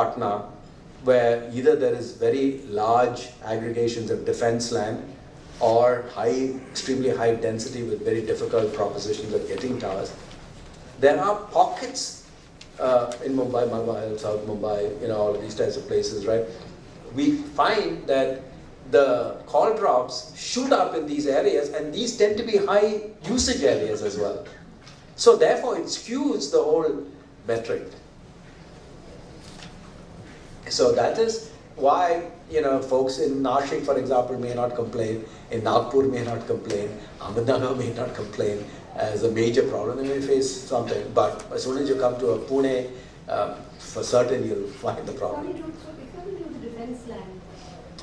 Patna, where either there is very large aggregations of defense land or extremely high density with very difficult propositions of getting towers. There are pockets in Mumbai, South Mumbai, all of these types of places, right? We find that the call drops shoot up in these areas, and these tend to be high usage areas as well. So therefore it skews the whole metric. So that is why folks in Nashik, for example, may not complain, in Nagpur may not complain, Ahmednagar may not complain as a major problem. They may face something, but as soon as you come to a Pune, for certain you'll find the problem. Coming to the defense land.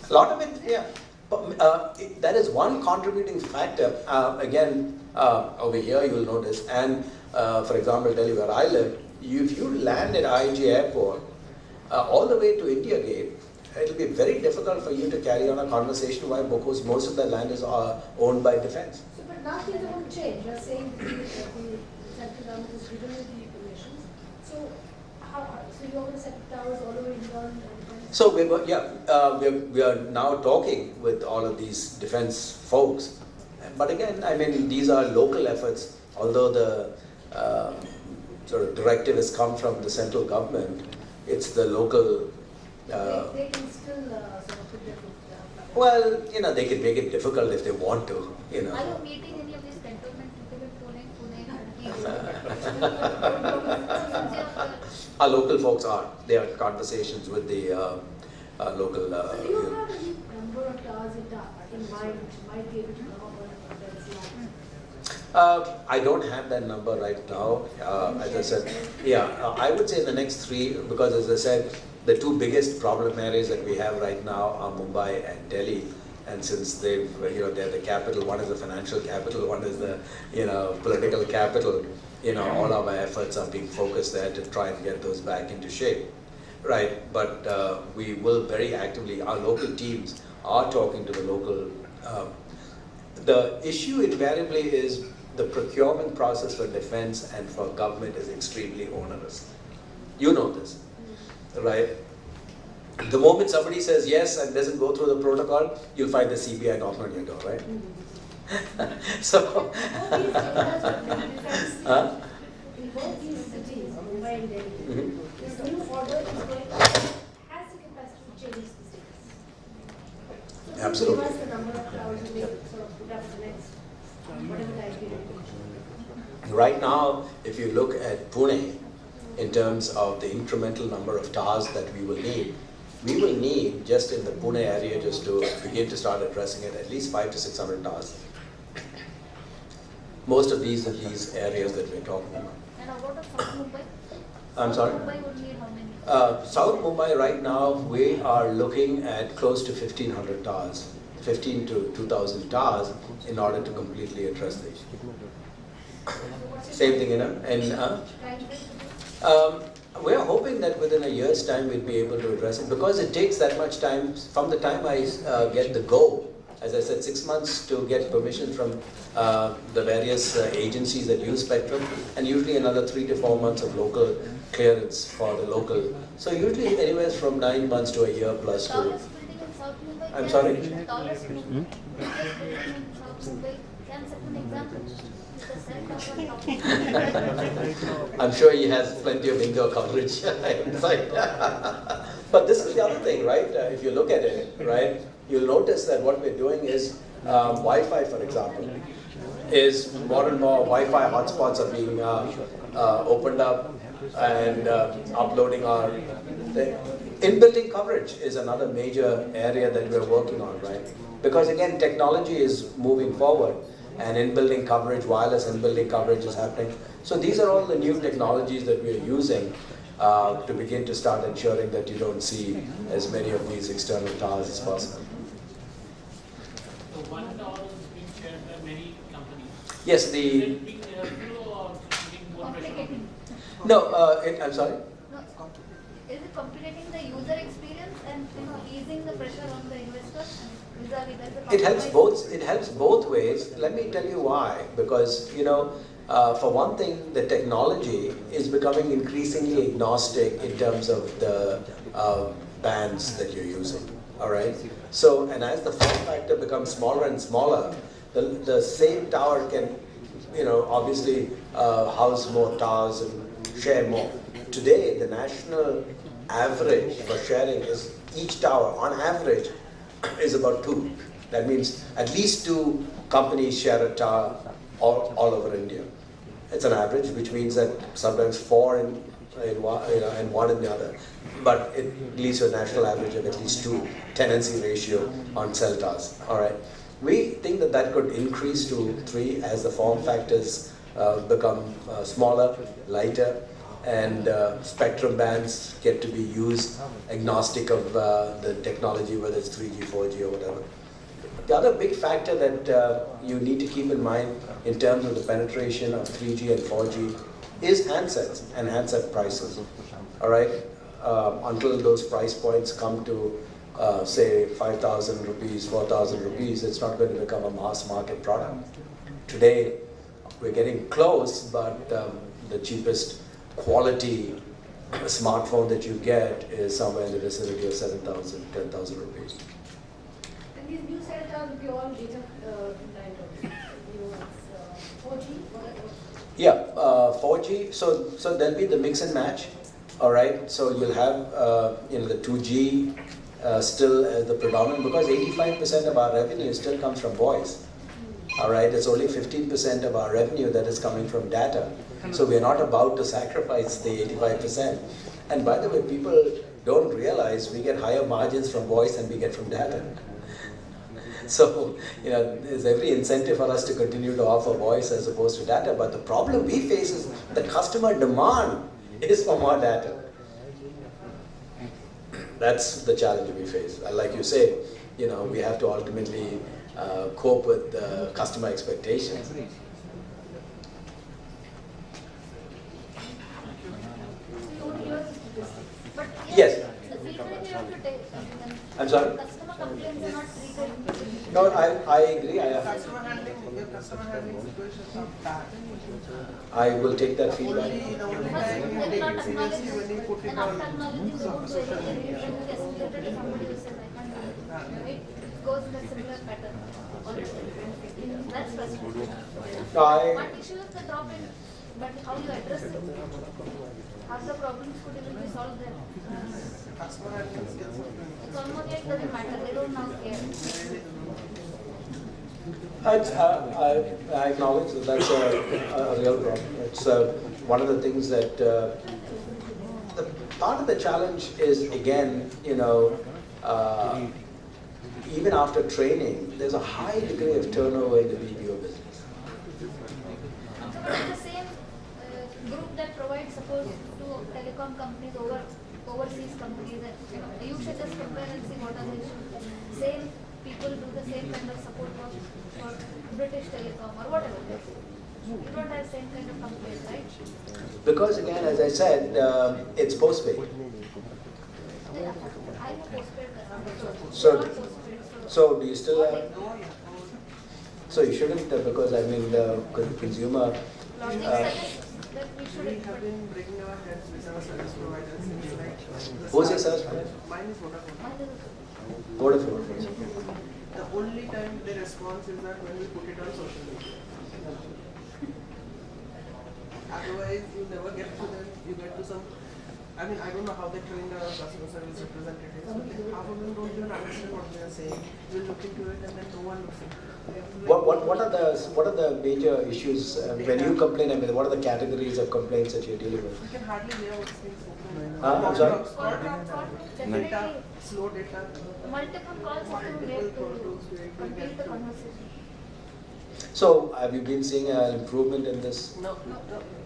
A lot of it, yeah. But, that is one contributing factor. Again, over here you'll notice, and for example, Delhi where I live, if you land at IIG Airport, all the way to India Gate, it will be very difficult for you to carry on a conversation because most of the land is owned by defense. So, but now things are going to change. You're saying the central government is giving you the permissions. So, so you're going to set up towers all over India? So we are now talking with all of these defense folks. But again, I mean, these are local efforts. Although the sort of directive has come from the central government, it's the local. They can still sort of put their foot down. Well, they can make it difficult if they want to. Are you meeting any of these cantonment people in Pune? Our local folks are. They have conversations with the local. So do you have any number of towers in mind which might be able to come up on the line? I don't have that number right now. As I said, I would say the next 3, because as I said, the 2 biggest problem areas that we have right now are Mumbai and Delhi. And since they're the capital, one is the financial capital, one is the political capital. All our efforts are being focused there to try and get those back into shape, right? But we will very actively. Our local teams are talking to the local. The issue invariably is the procurement process for defense and for government is extremely onerous. You know this, right? The moment somebody says yes and doesn't go through the protocol, you'll find the CBI knocking on your door, right? So, in both these cities, Mumbai and Delhi, this new order is going to has the capacity to change the status. So absolutely. give us the number of towers you may sort of put up the next, whatever time period. Right now, if you look at Pune, in terms of the incremental number of towers that we will need just in the Pune area, just to begin to start addressing it, at least 500 to 600 towers. Most of these are these areas that we're talking about. And about South Mumbai? I'm sorry? South Mumbai would need how many? South Mumbai right now, we are looking at close to 1,500 towers, 15 to 2,000 towers in order to completely address the issue. Same thing, we're hoping that within a year's time we'll be able to address it, because it takes that much time from the time I get the go. As I said, 6 months to get permission from the various agencies that use spectrum, and usually another 3 to 4 months of local clearance for the local. So usually anywhere from 9 months to a year plus to. Tallest building in South Mumbai? I'm sorry? Tallest building in South Mumbai? Can set an example? I'm sure he has plenty of indoor coverage inside. But this is the other thing, right? If you look at it, right, you'll notice that what we're doing is Wi-Fi, for example, is more and more Wi-Fi hotspots are being opened up and uploading our in-building coverage is another major area that we're working on, right? Because again, technology is moving forward. And in-building coverage, wireless in-building coverage is happening. So these are all the new technologies that we're using to begin to start ensuring that you don't see as many of these external towers as possible. So one tower is being shared by many companies. Yes, Is it being few or being more pressure? No, I'm sorry? No, is it complicating the user experience and easing the pressure on the investors? It helps both. It helps both ways. Let me tell you why. Because For one thing, the technology is becoming increasingly agnostic in terms of the bands that you're using. All right. So, and as the form factor becomes smaller and smaller, the same tower can, obviously house more towers and share more. Today, the national average for sharing is each tower, on average, is about 2. That means at least 2 companies share a tower all over India. It's an average, which means that sometimes 4 in one, and 1 in the other. But it leads to a national average of at least 2 tenancy ratio on cell towers. All right. We think that that could increase to 3 as the form factors become smaller, lighter, and spectrum bands get to be used agnostic of the technology, whether it's 3G, 4G, or whatever. The other big factor that you need to keep in mind in terms of the penetration of 3G and 4G is handsets and handset prices. All right, until those price points come to say 5,000 rupees, 4,000 rupees, it's not going to become a mass market product. Today, we're getting close, but the cheapest quality smartphone that you get is somewhere in the vicinity of 7,000, 10,000 rupees. And these new cell towers will be all data kind of, 4G? Yeah, 4G, so there'll be the mix and match, all right? So you'll have, the 2G still as the predominant, because 85% of our revenue still comes from voice, all right? It's only 15% of our revenue that is coming from data. So we're not about to sacrifice the 85%. And by the way, people don't realize we get higher margins from voice than we get from data. So, there's every incentive for us to continue to offer voice as opposed to data. But the problem we face is the customer demand is for more data. That's the challenge we face. Like you say, we have to ultimately cope with the customer expectations. But Yes. the feedback you have to take. I'm sorry? Customer complaints are not treated. No, I agree. Customer handling situations are bad. I will take that feedback. The only time you take it seriously when you put it And on after acknowledging, they won't do anything. When you escalated to somebody who says, I can't do it. It goes in a similar pattern. That's frustrating. One issue is the drop in, but how you address it. How the problems could even be solved there. customer handling skills. It's almost like it doesn't matter. They don't now care. I acknowledge that that's a real problem. It's one of the things that part of the challenge is, again, even after training, there's a high degree of turnover in the BPO business. So it's the same group that provides support to telecom companies overseas companies. You should just compare and see what are the issues. Same people do the same kind of support work for British Telecom or whatever. You don't have same kind of complaint, right? Because again, as I said, it's postpaid. Yeah, I have postpaid. So do you still have? So you shouldn't, because I mean the consumer. Logic suggests that we We should. have been breaking our heads with our service providers since like. Who's your service provider? Mine is Vodafone. Vodafone. The only time they respond is that when we put it on social media. Otherwise, you never get to them. You get to some. I mean, I don't know how they train the customer service representatives, but like, half of them don't even understand what they are saying. We'll look into it, and then no one looks into it. What are the major issues when you complain? I mean, what are the categories of complaints that you're dealing with? We can hardly hear what's being spoken. I'm sorry? Definitely. Slow data. Multiple calls have to be made to complete the conversation. So have you been seeing an improvement in this? No.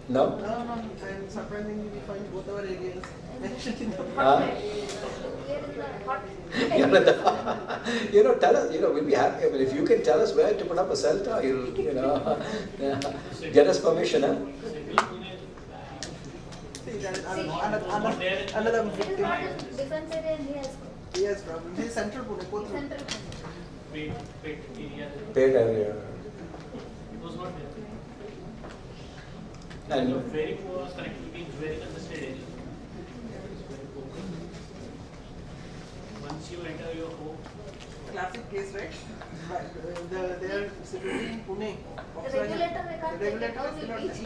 No? And surprisingly, we find both our areas mentioned in the Huh? We are in the hot. Tell us, we'll be happy. I mean, if you can tell us where to put up a cell tower, get us permission, huh? See, that is This another is victim. not a defense area and he has He has problem. He is central Pune, both road. central. Paid area. Paid area. It was not there. And very poor connectivity, very congested area. Very poor. Once you enter your home, Classic case, right? They are security in Pune. The regulator may can't take it out, Regulators will reach.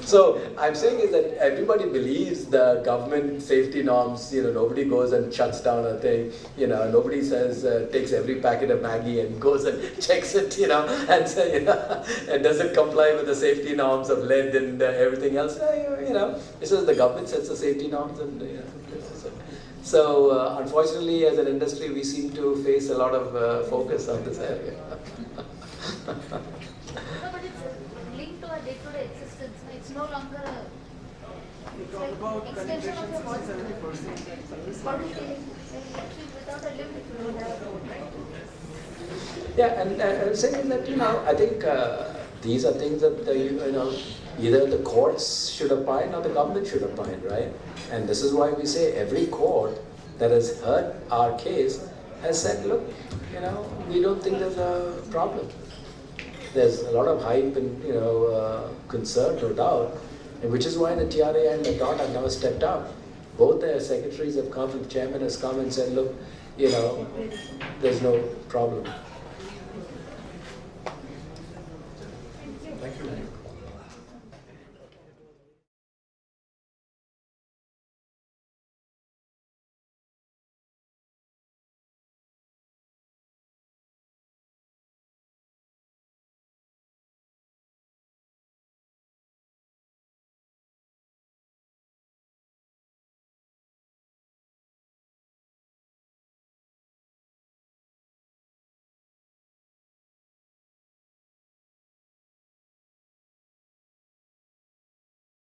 so I'm saying is that everybody believes the government safety norms. Nobody goes and shuts down a thing. Nobody says takes every packet of Maggi and goes and checks it. And say and doesn't comply with the safety norms of lead and everything else. This is the government sets the safety norms and. So unfortunately, as an industry, we seem to face a lot of focus on this area. No, but it's linked to our day-to-day existence. It's no longer a. We It's talk like about extension penetration of your body. 60-70%. Body feeling. Without a limb, if you don't have a road, right? Yeah, and I'm saying that I think these are things that either the courts should opine or the government should opine, right? And this is why we say every court that has heard our case has said, look, we don't think there's a problem. There's a lot of hype and concern, no doubt, and which is why the TRAI and the DOT have now stepped up. Both their secretaries have come, the chairman has come and said, look, there's no problem.